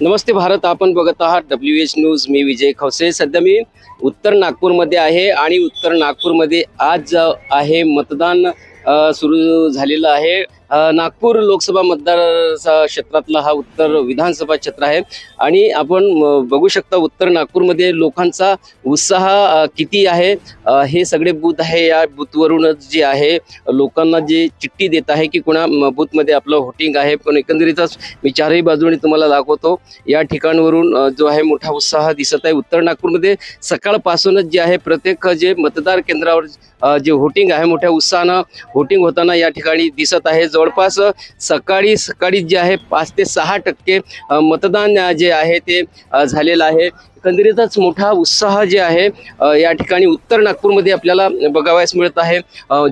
नमस्ते भारत, आपण बघत आहात WH न्यूज। मी विजय खवसे। सध्या मी उत्तर नागपूरमध्ये आहे आणि उत्तर नागपूरमध्ये आज आहे मतदान सुरू झालेलं आहे। नागपूर लोकसभा मतदार क्षेत्रातला हा उत्तर विधानसभा क्षेत्र आहे आणि आपण बघू शकता उत्तर नागपूरमध्ये लोकांचा उत्साह किती आहे। हे सगळे बूथ आहे, या बूथवरूनच जे आहे लोकांना जे चिठ्ठी देत आहे की कोणा बूथमध्ये आपलं व्होटिंग आहे। पण एकंदरीतच मी चारही बाजूने तुम्हाला दाखवतो, या ठिकाणवरून जो आहे मोठा उत्साह दिसत आहे। उत्तर नागपूरमध्ये सकाळपासूनच जे आहे प्रत्येक जे मतदार केंद्रावर जे व्होटिंग आहे मोठ्या उत्साहानं व्होटिंग होताना या ठिकाणी दिसत आहे। जवळपास सकाळी जे आहे 5 ते 6% मतदान जे आहे ते झालेलं आहे। एकंदरीतच मोठा उत्साह जे आहे या ठिकाणी उत्तर नागपूरमध्ये आपल्याला बघावयास मिळत आहे।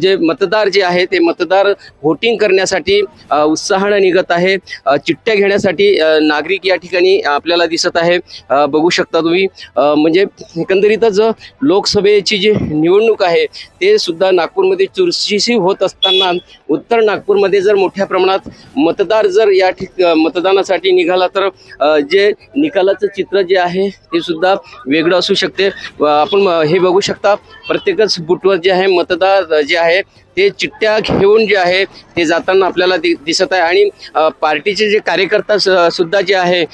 जे मतदार जे आहे ते मतदार व्होटिंग करण्यासाठी उत्साहाने निघत आहे। चिठ्ठ्या घेण्यासाठी नागरिक या ठिकाणी आपल्याला दिसत आहे। बघू शकता तुम्ही, म्हणजे एकंदरीतच लोकसभेची जी निवडणूक आहे ते सुद्धा नागपूरमध्ये चुरशीची होत असताना उत्तर नागपूरमध्ये जर मोठ्या प्रमाणात मतदार जर या मतदानासाठी निघाला तर जे निकालाचं चित्र जे आहे ते सुद्धा वेगळं असू शकते। आपण हे बघू शकता, प्रत्येकच बूथवर जे आहे मतदार जे आहे ते चिठ्ठ्या घेऊन जे आहे ते जाताना आपल्याला दिसत आहे आणि पार्टीचे जे कार्यकर्ता सुद्धा जे आहे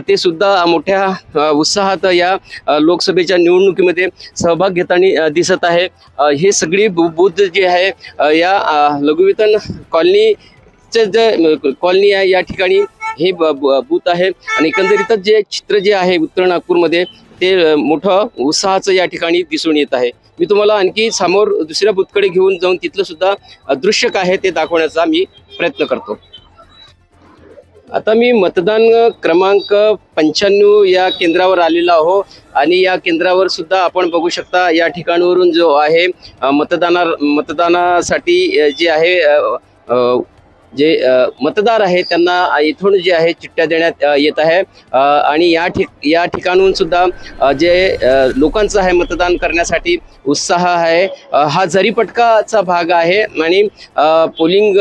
ते सुद्धा मोठ्या उत्साहात या लोकसभेच्या निवडणुकीमध्ये सहभाग घेताना दिसत आहे। हे सगळी बूथ जे आहे या लघुवेतन कॉलनीचे जे कॉलनी आहे या ठिकाणी हे बूथ आहे आणि एकंदरीतच जे चित्र जे आहे उत्तर नागपूरमध्ये ते मोठं उत्साहाचं या ठिकाणी दिसून येत आहे। मी तुम्हाला आणखी समोर दुसऱ्या बूथकडे घेऊन जाऊन तिथलं सुद्धा दृश्य काय आहे ते दाखवण्याचा मी प्रयत्न करतो। आता मी मतदान क्रमांक 95 या केंद्रावर आलेलो आहो आणि या केंद्रावर सुद्धा आपण बघू शकता या ठिकाणावरून जो आहे मतदानासाठी जे आहे जे मतदार आहे त्यांना इथून जे आहे चिठ्ठ्या देण्यात येत आहे आणि या ठिकाणून सुद्धा जे लोकांचा आहे मतदान करण्यासाठी उत्साह आहे। हा जरीपटकाचा भाग आहे आणि पोलिंग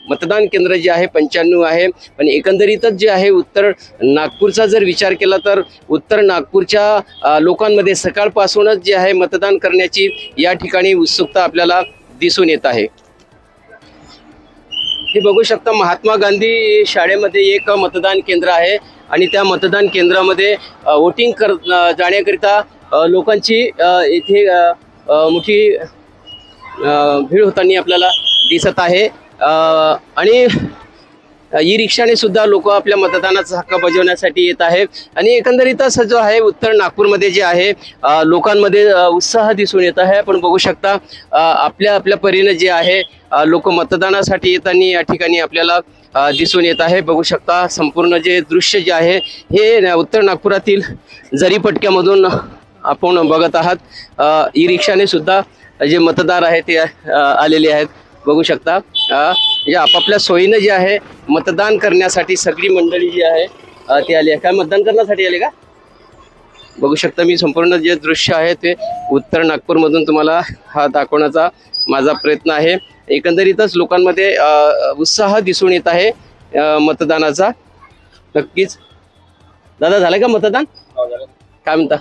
मतदान केंद्र जे आहे 95 आहे। पण एकंदरीतच जे आहे उत्तर नागपूरचा जर विचार केला तर उत्तर नागपूरच्या लोकांमध्ये सकाळपासूनच जे आहे मतदान करण्याची या ठिकाणी उत्सुकता आपल्याला दिसून येत आहे। हे बघू शकता, महात्मा गांधी शाळेमध्ये एक मतदान केंद्र आहे आणि त्या मतदान केंद्रामध्ये वोटिंग जाण्याकरिता लोकांची इथे मोठी भीड होताना आपल्याला दिसत आहे आणि ई रिक्षाने सुद्धा लोक आपल्या मतदानाचा हक्क बजावण्यासाठी येत आहे आणि एकंदरीतच जो आहे उत्तर नागपूरमध्ये जे आहे लोकांमध्ये उत्साह दिसून येत आहे। आपण बघू शकता आपल्या परीने जे आहे लोक मतदानासाठी येताना या ठिकाणी आपल्याला दिसून येत आहे। बघू शकता संपूर्ण जे दृश्य जे आहे हे उत्तर नागपुरातील जरीपटक्यामधून आपण बघत आहात। ई रिक्षाने सुद्धा जे मतदार आहे ते आलेले आहेत। बघू शकता म्हणजे आपापल्या सोयीने जे आहे मतदान करण्यासाठी सगळी मंडळी जी आहे ते आली आहे। काय मतदान करण्यासाठी आले का? बघू शकता मी संपूर्ण जे दृश्य आहे ते उत्तर नागपूरमधून तुम्हाला हा दाखवण्याचा माझा प्रयत्न आहे। एकंदरीतच लोकांमध्ये उत्साह दिसून येत आहे मतदानाचा। नक्कीच दादा, झालं का मतदान? काय म्हणता,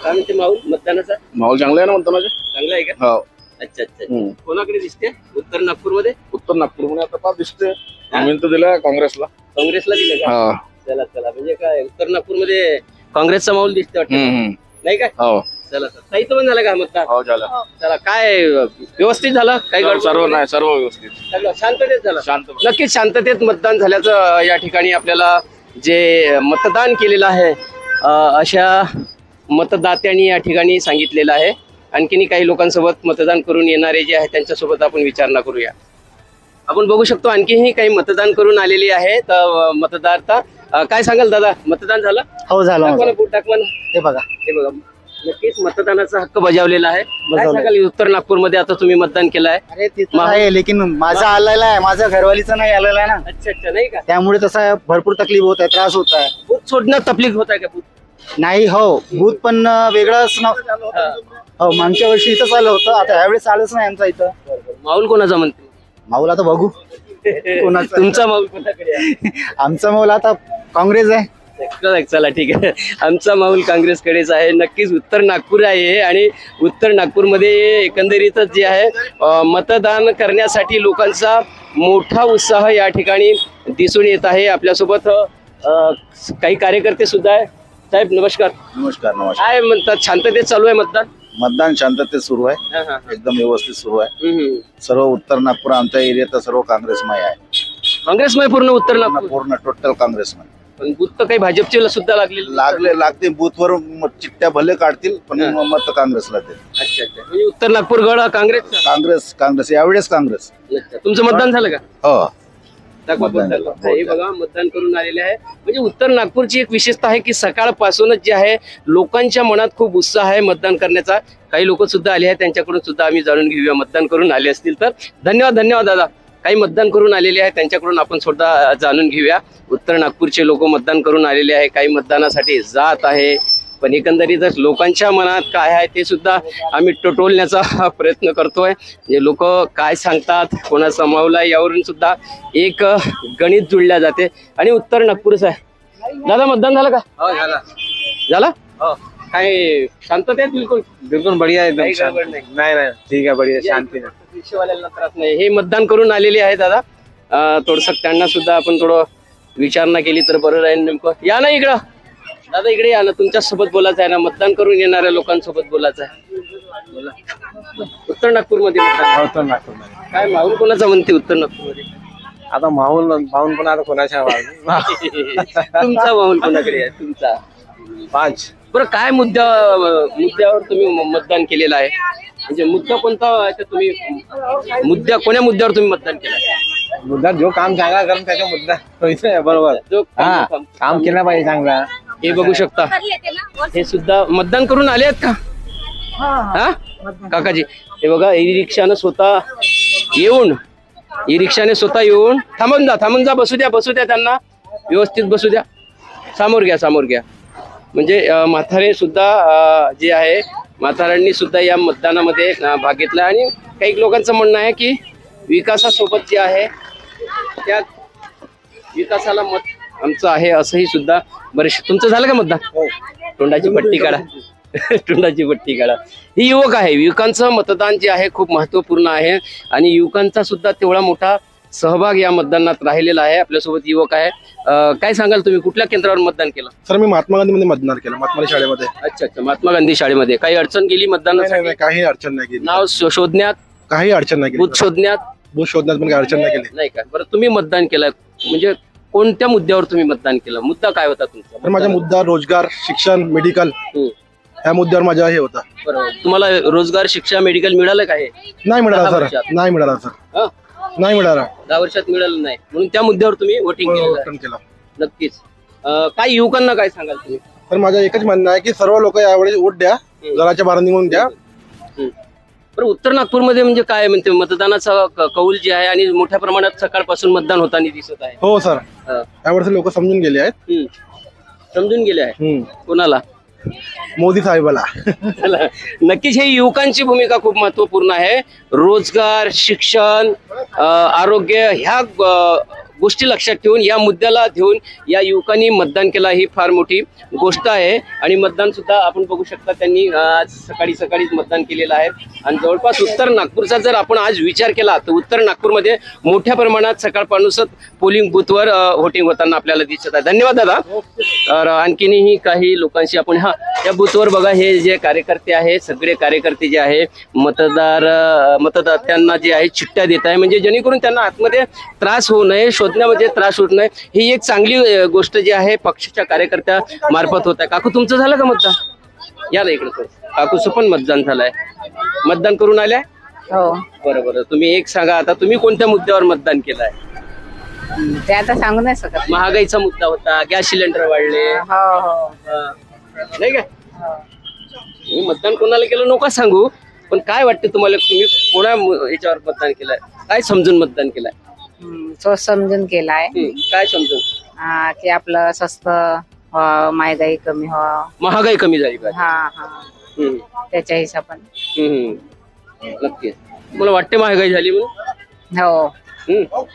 काय म्हणते माहोल मतदानाचा? माहोल चांगला आहे ना मतदानाचा? चांगला आहे का? हो। अच्छा अच्छा, कोणाकडे दिसते उत्तर नागपूरमध्ये? उत्तर नागपूरमध्ये आता दिसते आम्ही तर दिला काँग्रेसला दिलं का? चला चला, म्हणजे काय उत्तर नागपूरमध्ये काँग्रेसचा माहोल दिसते वाटतं, नाही काय? हो। चला ताई, तो पण झाला का मतदान? हो झालं। चला, काय व्यवस्थित झालं? काही सर्व नाही, सर्व व्यवस्थित, सगळं शांततेत झालं? शांत, नक्कीच शांततेत मतदान झाल्याचं या ठिकाणी आपल्याला जे मतदान केलेलं आहे अशा मतदात्यांनी या ठिकाणी सांगितलेलं आहे। आणखीन काही लोकांसोबत मतदान करून येणारे जे आहे त्यांच्यासोबत आपण विचारणा करूया। आपण बघू शकतो आणखीही काही मतदान करून आलेली आहेत मतदार। काय सांगाल दादा, मतदान झालं? हो झालं। हे बघा नक्कीच मतदानाचा हक्क बजावलेला आहे। काय सांगाल उत्तर नागपूरमध्ये आता तुम्ही मतदान केलं आहे? अरे तिथं आहे, लेकिन माझा आलेला आहे, माझ्या घरवालीचा नाही आलेला आहे ना। अच्छा अच्छा, नाही का? त्यामुळे तसा भरपूर तकलीफ होत आहे, त्रास होत आहे। बूथ सोडणं तकलीफ होत आहे का? नाही, हो बूथ पण वेगळंच ना। हो, मागच्या वर्षी इथंच आलं होतं, आता ह्यावेळेस आलंच नाही आमचा इथं। माहोल कोणाचा म्हणते? माऊल आता बघू। कोणाचा? तुमचा माऊल कोणाकडे आहे? आमचा मौल आता काँग्रेस आहे. चला ठीक आहे, आमचा माऊल काँग्रेसकडेच आहे. नक्कीच उत्तर नागपूर आहे आणि उत्तर नागपूरमध्ये एकंदरीतच जे आहे मतदान करण्यासाठी लोकांचा मोठा उत्साह या ठिकाणी दिसून येत आहे. आपल्यासोबत काही कार्यकर्ते सुद्धा आहे. साहेब नमस्कार. नमस्कार नमस्कार. काय म्हणतात, शांततेत चालू आहे मतदान? मतदान शांततेत सुरू आहे, एकदम व्यवस्थित सुरू आहे. सर्व उत्तर नागपूर आमच्या एरियात सर्व काँग्रेसमय आहे. काँग्रेसमय पूर्ण उत्तर नागपूर, पूर्ण टोटल काँग्रेसमय. पण बूथ तर काही भाजपचे सुद्धा लागते बूथवर चिठ्ठ्या भले काढतील पण मत काँग्रेसला देतील. अच्छा अच्छा, म्हणजे उत्तर नागपूर गड हा काँग्रेस. काँग्रेस यावेळेस काँग्रेस. तुमचं मतदान झालं का? हो. मतदान झालं. हे बघा, मतदान करून आलेले आहे. म्हणजे उत्तर नागपूरची एक विशेषता आहे की सकाळपासूनच जे आहे लोकांच्या मनात खूप उत्साह आहे मतदान करण्याचा. काही लोक सुद्धा आले आहेत, त्यांच्याकडून सुद्धा आम्ही जाणून घेऊया मतदान करून आले असतील तर. धन्यवाद दादा. काही मतदान करून आलेले आहेत, त्यांच्याकडून आपण सुद्धा जाणून घेऊया. उत्तर नागपूरचे लोक मतदान करून आलेले आहे, काही मतदानासाठी जात आहे, पण एकंदरीतच लोकांच्या मनात काय आहे ते सुद्धा आम्ही टोटवण्याचा प्रयत्न करतोय. म्हणजे लोक काय सांगतात, कोणाचा माऊल आहे यावरून सुद्धा एक गणित जुळल्या जाते. आणि उत्तर नागपूरच आहे. दादा मतदान झालं का? झालं. काय शांततेत? बिलकुल बढ़िया एकदम काही शांत. गडबड नाही. नाही ठीक आहे बढ़िया शांती ना. रिक्षावाल्यांना त्रास नाही. हे मतदान करून आलेले आहे दादा. थोडस त्यांना सुद्धा आपण थोडं विचारणा केली तर बरं राहील. नेमकं या ना इकडं दादा, इकडे या ना. तुमच्या सोबत बोलायचं आहे ना, मतदान करून येणाऱ्या लोकांसोबत बोलायचं आहे. बोला. उत्तर नागपूरमध्ये मतदान. उत्तर नागपूर काय माहोल कोणाचा म्हणते उत्तर नागपूरमध्ये? आता माहोल पण आता कोणाच्या तुमचा माहोल कोणाकडे आहे? तुमचा 5 बरं. काय मुद्द्यावर तुम्ही मतदान केलेलं आहे? म्हणजे मुद्दा कोणता आहे तर तुम्ही कोण्या मुद्द्यावर तुम्ही मतदान केलं? मुद्दा जो काम चांगला करून त्याचा मुद्दा होईच आहे. बरोबर. जो हा, काम केलं पाहिजे चांगला. हे बघू शकता, हे सुद्धा मतदान करून आले आहेत का? हा काकाजी, हे बघा, ई रिक्षाने स्वतः येऊन थांबून जा, बसू द्या त्यांना, व्यवस्थित बसू द्या. समोर घ्या. म्हणजे म्हातारे सुद्धा जे आहे, म्हाताऱ्यांनी सुद्धा या मतदानामध्ये भाग घेतला. आणि काही लोकांचं म्हणणं आहे की विकासासोबत जे आहे त्या विकासाला मत आमचं आहे, असंही सुद्धा बरेच. तुमचं झालं का मतदान? तोंडाची पट्टी काढा. ही युवक आहे. युवकांचं मतदान जे आहे खूप महत्वपूर्ण आहे आणि युवकांचा सुद्धा तेवढा मोठा सहभाग या मतदानात राहिलेला आहे. आपल्यासोबत युवक आहे. काय सांगाल तुम्ही, कुठल्या केंद्रावर मतदान केलं? सर मी महात्मा गांधी मध्ये मतदान केलं, महात्मा गांधी शाळेमध्ये. अच्छा, महात्मा गांधी शाळेमध्ये. काही अडचण गेली मतदानासाठी? काही अडचण नाही गेली. नाव शोधण्यात, काही अडचण नाही गेली. बूथ शोधण्यात पण काही अडचण नाही गेली. नाही का? बरं, तुम्ही मतदान केलं म्हणजे कोणत्या मुद्द्यावर तुम्ही मतदान केलं? मुद्दा काय होता तुमचा? तर माझा मुद्दा रोजगार, शिक्षण, मेडिकल ह्या मुद्द्यावर माझा हे होता. बरोबर. तुम्हाला रोजगार, शिक्षा, मेडिकल मिळालं काय? नाही मिळाला सर. हं? नाही मिळाला. 10 वर्षात मिळालं नाही, म्हणून त्या मुद्द्यावर तुम्ही वोटिंग केलं. नक्कीच. काय युवकांना काय सांगाल तुम्ही? तर माझं एकच म्हणणं आहे की सर्व लोक यावेळी वोट द्या, घराच्या बाहेर निघून द्या. बरं, उत्तर नागपूरमध्ये म्हणजे काय म्हणते, मतदानाचा कौल जे आहे आणि मोठ्या प्रमाणात सकाळपासून मतदान होताना दिसत आहे. हो सर, यावेळेस लोक समजून गेले आहेत. समजून गेले आहे. कोणाला? मोदी साहेबाला. नक्कीच ही युवकांची भूमिका खूप महत्वपूर्ण आहे. रोजगार, शिक्षण, आरोग्य ह्या गोष्टी लक्षात ठेवून, या मुद्द्याला घेऊन या युवकांनी मतदान केलं, ही फार मोठी गोष्ट आहे. आणि मतदान सुद्धा आपण बघू शकता, त्यांनी आज सकाळीच मतदान केलेलं आहे. आणि जवळपास उत्तर नागपूरचा जर आपण आज विचार केला तर उत्तर नागपूरमध्ये मोठ्या प्रमाणात सकाळपासूनच पोलिंग बूथवर व्होटिंग होताना आपल्याला दिसत आहे. धन्यवाद दादा. तर आणखीनही काही लोकांशी आपण या बूथवर बघा, हे जे कार्यकर्ते आहे, सगळे कार्यकर्ते जे आहे मतदात्यांना जे आहे चिठ्ठ्या देत आहे, म्हणजे जेणेकरून त्यांना आतमध्ये त्रास होऊ नये, शोधण्यामध्ये त्रास होत नाही. ही एक चांगली गोष्ट जी आहे पक्षाच्या कार्यकर्त्या मार्फत होत आहे. काकू, तुमचं झालं का मतदान? या ना इकडे. काकूचं पण मतदान झालंय. मतदान करून आल्या? हो. बरोबर. तुम्ही एक सांगा, आता तुम्ही कोणत्या मुद्द्यावर मतदान केलंय? ते आता सांगू नाही शकत. महागाईचा मुद्दा होता, गॅस सिलेंडर वाढले, नाही का? तुम्ही मतदान कोणाला केलं नका सांगू, पण काय वाटतं तुम्हाला, तुम्ही कोणा याच्यावर मतदान केलंय? काय समजून मतदान केलंय? तो समजून केलाय. काय समजून? की आपलं स्वस्त महागाई कमी महागाई कमी झाली पाहिजे. त्याच्या हिशोबाने. नक्की. मला वाटते महागाई झाली म्हणून. हो.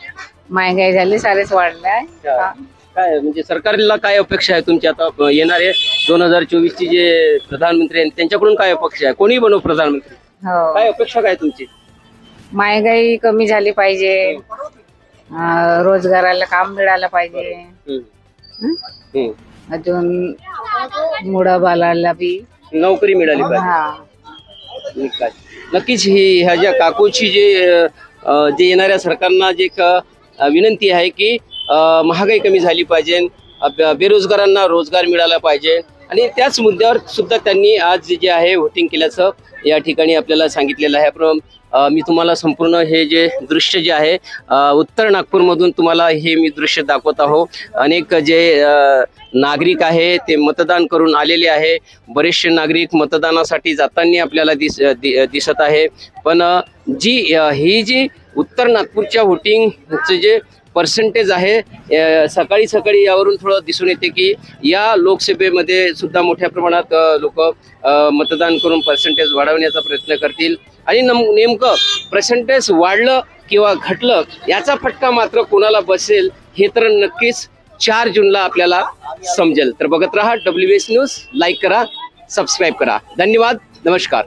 महागाई झाली सारेच वाढलाय. हा. काय म्हणजे सरकारला काय अपेक्षा आहे तुमची आता येणारे 2024 ची जे प्रधानमंत्री आहेत त्यांच्याकडून काय अपेक्षा आहे? कोणी बनव प्रधानमंत्री? हो. काय अपेक्षा काय तुमची? महागाई कमी झाली पाहिजे. रोजगाराला काम मिळालं पाहिजे. अजून मुळाबाळाला बी नोकरी मिळाली पाहिजे. हा. नक्कीच ही ह्या ज्या काकूची जे येणाऱ्या सरकारना जे एक विनंती आहे की महागाई कमी झाली पाहिजे, बेरोजगारांना रोजगार मिळाला पाहिजे आणि त्याच मुद्द्यावर सुद्धा त्यांनी आज जे आहे व्होटिंग केल्याचं या ठिकाणी आपल्याला सांगितलेलं आहे. मी तुम्हाला संपूर्ण हे जे दृश्य जे आहे उत्तर नागपूरमधून तुम्हाला हे मी दृश्य दाखवत आहो. अनेक जे नागरिक आहे ते मतदान करून आलेले आहे. बरेचसे नागरिक मतदानासाठी जाताना आपल्याला दिसत आहे. पण ही जी उत्तर नागपूरच्या व्होटिंगचे जे पर्सेंटेज आहे सकाळी सकाळी यावरून थोडं दिसून येते की या लोकसभेमध्ये सुद्धा मोठ्या प्रमाणात लोक मतदान करून पर्सेंटेज वाढवण्याचा प्रयत्न करतील आणि नेमकं पर्सेंटेज वाढलं किंवा घटलं याचा फटका मात्र कोणाला बसेल हे तर नक्कीच 4 जूनला आपल्याला समजेल. तर बघत राहा WS न्यूज. लाईक करा, सबस्क्राईब करा. धन्यवाद. नमस्कार.